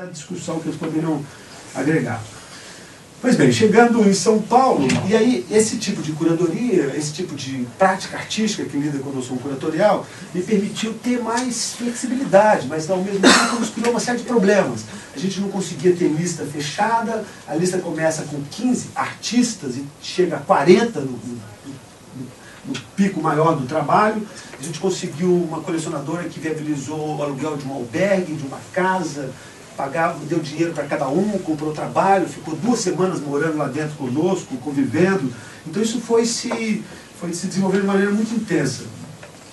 da discussão que eles poderiam agregar. Pois bem, chegando em São Paulo, e aí esse tipo de curadoria, esse tipo de prática artística que lida com a noção curatorial, me permitiu ter mais flexibilidade, mas ao mesmo tempo nos criou uma série de problemas. A gente não conseguia ter lista fechada, a lista começa com 15 artistas e chega a 40 no pico maior do trabalho. A gente conseguiu uma colecionadora que viabilizou o aluguel de um albergue, de uma casa, pagava, deu dinheiro para cada um, comprou trabalho, ficou 2 semanas morando lá dentro conosco, convivendo. Então isso foi se desenvolvendo de maneira muito intensa.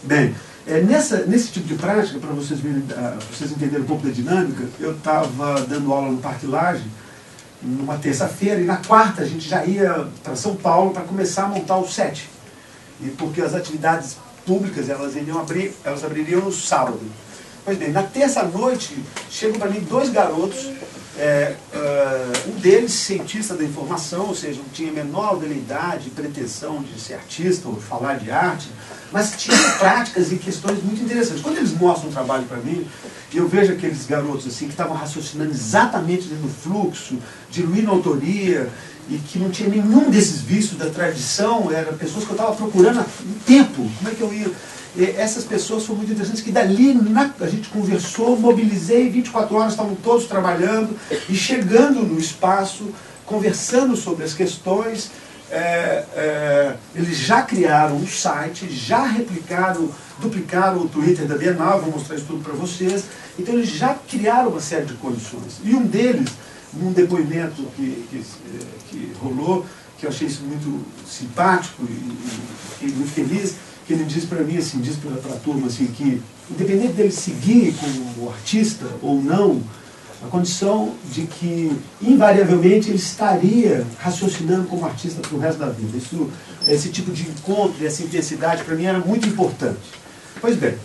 Bem, nesse tipo de prática, para vocês entenderem um pouco da dinâmica, eu estava dando aula no Parque Lage, numa terça-feira, e na quarta a gente já ia para São Paulo para começar a montar o set. E porque as atividades públicas elas abririam no sábado. Pois bem, na terça-noite chegam para mim 2 garotos, um deles cientista da informação, ou seja, não tinha a menor veleidade, pretensão de ser artista ou falar de arte, mas tinha práticas e questões muito interessantes. Quando eles mostram o trabalho para mim, eu vejo aqueles garotos assim que estavam raciocinando exatamente dentro do fluxo, diluindo a autoria, e que não tinha nenhum desses vícios da tradição, eram pessoas que eu estava procurando há um tempo. Como é que eu ia? Essas pessoas foram muito interessantes, que dali a gente conversou, mobilizei, 24 horas estavam todos trabalhando e chegando no espaço, conversando sobre as questões. Eles já criaram um site, já duplicaram o Twitter da Bienal, vou mostrar isso tudo para vocês. Então eles já criaram uma série de condições. E um deles, num depoimento que rolou, que eu achei isso muito simpático e muito feliz, que ele diz para mim, assim, diz para a turma, assim, que independente dele seguir como artista ou não, a condição de que, invariavelmente, ele estaria raciocinando como artista para o resto da vida. Esse tipo de encontro, essa intensidade, para mim, era muito importante. Pois bem,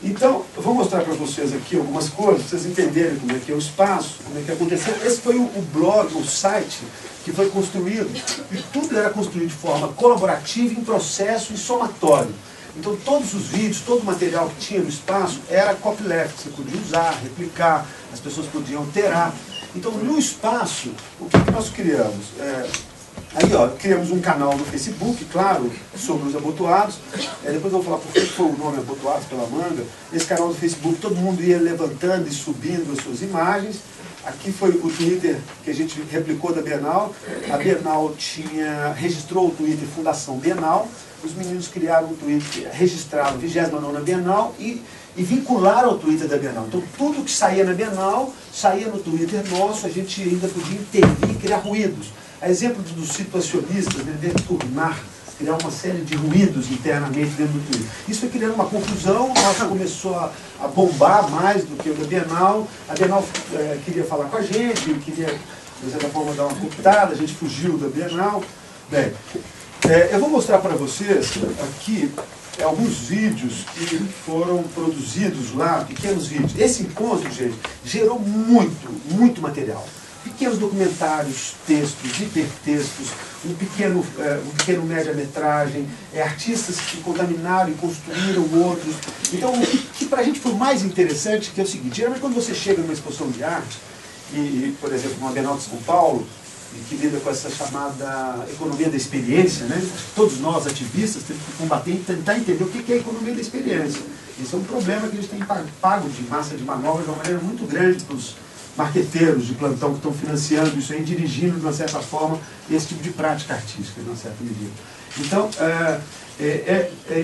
então, eu vou mostrar para vocês aqui algumas coisas, para vocês entenderem como é que é o espaço, como é que aconteceu. Esse foi o blog, o site, que foi construído, e tudo era construído de forma colaborativa, em processo e somatório. Então todos os vídeos, todo o material que tinha no espaço era copyleft, você podia usar, replicar, as pessoas podiam alterar. Então no espaço, o que nós criamos? Criamos um canal no Facebook, claro, sobre os abotoados. Depois eu vou falar por que foi o nome Abotoados pela Manga. Esse canal do Facebook, todo mundo ia levantando e subindo as suas imagens. Aqui foi o Twitter que a gente replicou da Bienal. A Bienal registrou o Twitter Fundação Bienal. Os meninos criaram um Twitter, registraram a 29ª Bienal e vincularam ao Twitter da Bienal. Então tudo que saía na Bienal, saía no Twitter nosso, a gente ainda podia intervir e criar ruídos. A exemplo dos situacionistas, deturnar, criar uma série de ruídos internamente dentro do Twitter. Isso foi criando uma confusão, nossa começou a bombar mais do que o da Bienal. A Bienal queria falar com a gente, queria, de certa forma, dar uma cooptada, a gente fugiu da Bienal. Bem, eu vou mostrar para vocês aqui alguns vídeos que foram produzidos lá, pequenos vídeos. Esse encontro, gente, gerou muito material. Pequenos documentários, textos, hipertextos, um pequeno média-metragem, artistas que contaminaram e construíram outros. Então, o que para a gente foi mais interessante, que é o seguinte, geralmente quando você chega numa exposição de arte, por exemplo, numa Bienal de São Paulo, que lida com essa chamada economia da experiência, né? Todos nós, ativistas, temos que combater e tentar entender o que é a economia da experiência. Esse é um problema que a gente tem pago de massa de manobra de uma maneira muito grande para os marqueteiros de plantão que estão financiando isso aí, dirigindo, de uma certa forma, esse tipo de prática artística, de uma certa medida. Então,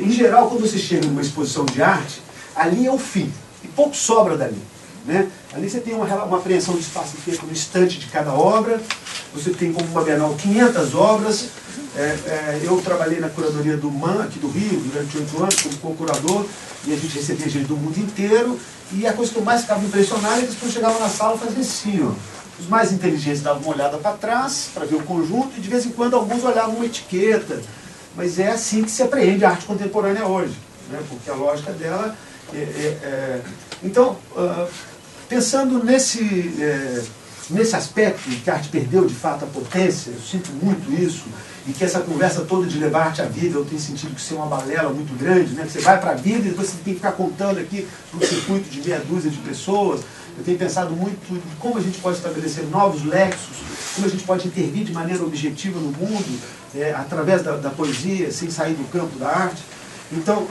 em geral, quando você chega numa exposição de arte, ali é o fim, e pouco sobra dali. Né? Ali você tem uma apreensão de espaço inteiro no estante de cada obra, você tem como uma Bienal 500 obras. Eu trabalhei na curadoria do MAN, aqui do Rio, durante 8 anos, como co-curador, e a gente recebia gente do mundo inteiro, e a coisa que eu mais ficava impressionado é que quando chegavam na sala faziam assim, ó. Os mais inteligentes davam uma olhada para trás, para ver o conjunto, e de vez em quando alguns olhavam uma etiqueta, mas é assim que se apreende a arte contemporânea hoje, né? Porque a lógica dela Então, pensando nesse aspecto que a arte perdeu de fato a potência, eu sinto muito isso, e que essa conversa toda de levar arte à vida, eu tenho sentido que ser uma balela muito grande, né? Você vai para a vida e depois você tem que ficar contando aqui para um circuito de meia dúzia de pessoas. Eu tenho pensado muito em como a gente pode estabelecer novos lexos, como a gente pode intervir de maneira objetiva no mundo, através da poesia, sem sair do campo da arte. Então,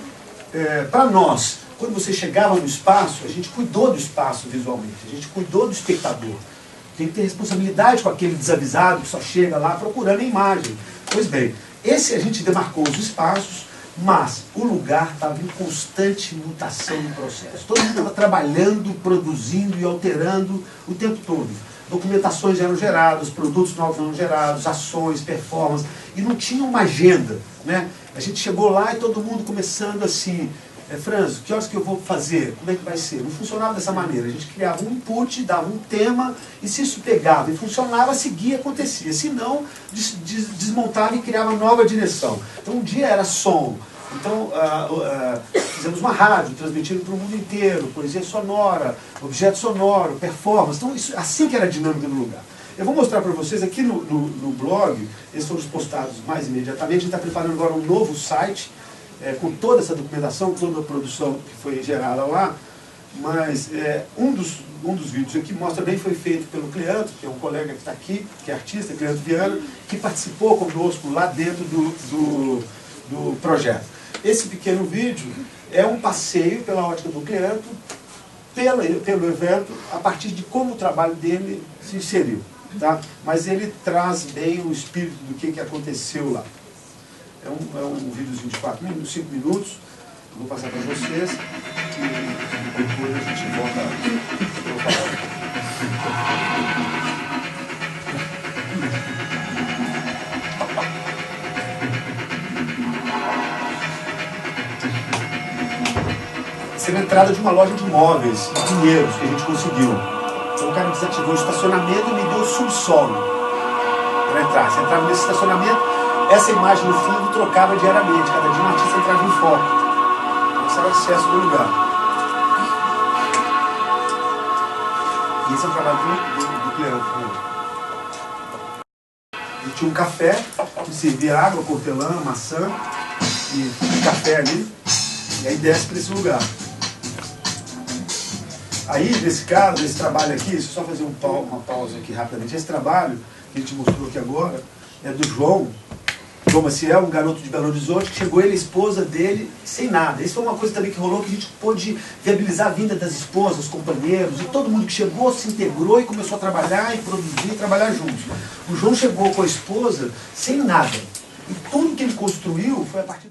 para nós, quando você chegava no espaço, a gente cuidou do espaço visualmente, a gente cuidou do espectador. Tem que ter responsabilidade com aquele desavisado que só chega lá procurando a imagem. Pois bem, esse a gente demarcou os espaços, mas o lugar estava em constante mutação no processo. Todo mundo estava trabalhando, produzindo e alterando o tempo todo. Documentações eram geradas, produtos novos eram gerados, ações, performances, e não tinha uma agenda, né? A gente chegou lá e todo mundo começando assim, Franzo, que horas que eu vou fazer? Como é que vai ser? Não funcionava dessa maneira. A gente criava um input, dava um tema, e se isso pegava e funcionava, seguia, acontecia. Se não, desmontava e criava nova direção. Então um dia era som. Então fizemos uma rádio, transmitindo para o mundo inteiro, poesia sonora, objeto sonoro, performance. Então isso, assim que era a dinâmica do lugar. Eu vou mostrar para vocês aqui no blog, esses foram os postados mais imediatamente. A gente está preparando agora um novo site, com toda essa documentação, toda a produção que foi gerada lá, mas um dos vídeos aqui mostra bem, foi feito pelo Cleanto, que é um colega que está aqui, que é artista, Cleanto Viana, que participou conosco lá dentro do projeto. Esse pequeno vídeo é um passeio pela ótica do Cleanto, pelo evento, a partir de como o trabalho dele se inseriu. Tá? Mas ele traz bem o espírito do que aconteceu lá. É um videozinho de 5 minutos, vou passar para vocês e depois a gente volta a falar. Essa é a entrada de uma loja de móveis, de Pinheiros, que a gente conseguiu. Então o cara desativou o estacionamento e me deu o subsolo para entrar. Você entrava nesse estacionamento, essa imagem no fundo trocava diariamente, cada dia um artista entrava em foco. Esse era o acesso do lugar. E esse é o trabalho do Cleanto. E tinha um café, que servia água, hortelã, maçã e café ali, e aí desce para esse lugar. Aí, nesse caso, esse trabalho aqui, deixa eu só fazer uma pausa aqui rapidamente. Esse trabalho que a gente mostrou aqui agora é do João Maciel, um garoto de Belo Horizonte, que chegou ele e a esposa dele sem nada. Isso foi uma coisa também que rolou, que a gente pôde viabilizar a vinda das esposas, companheiros, e todo mundo que chegou se integrou e começou a trabalhar e produzir e trabalhar juntos. O João chegou com a esposa sem nada. E tudo que ele construiu foi a partir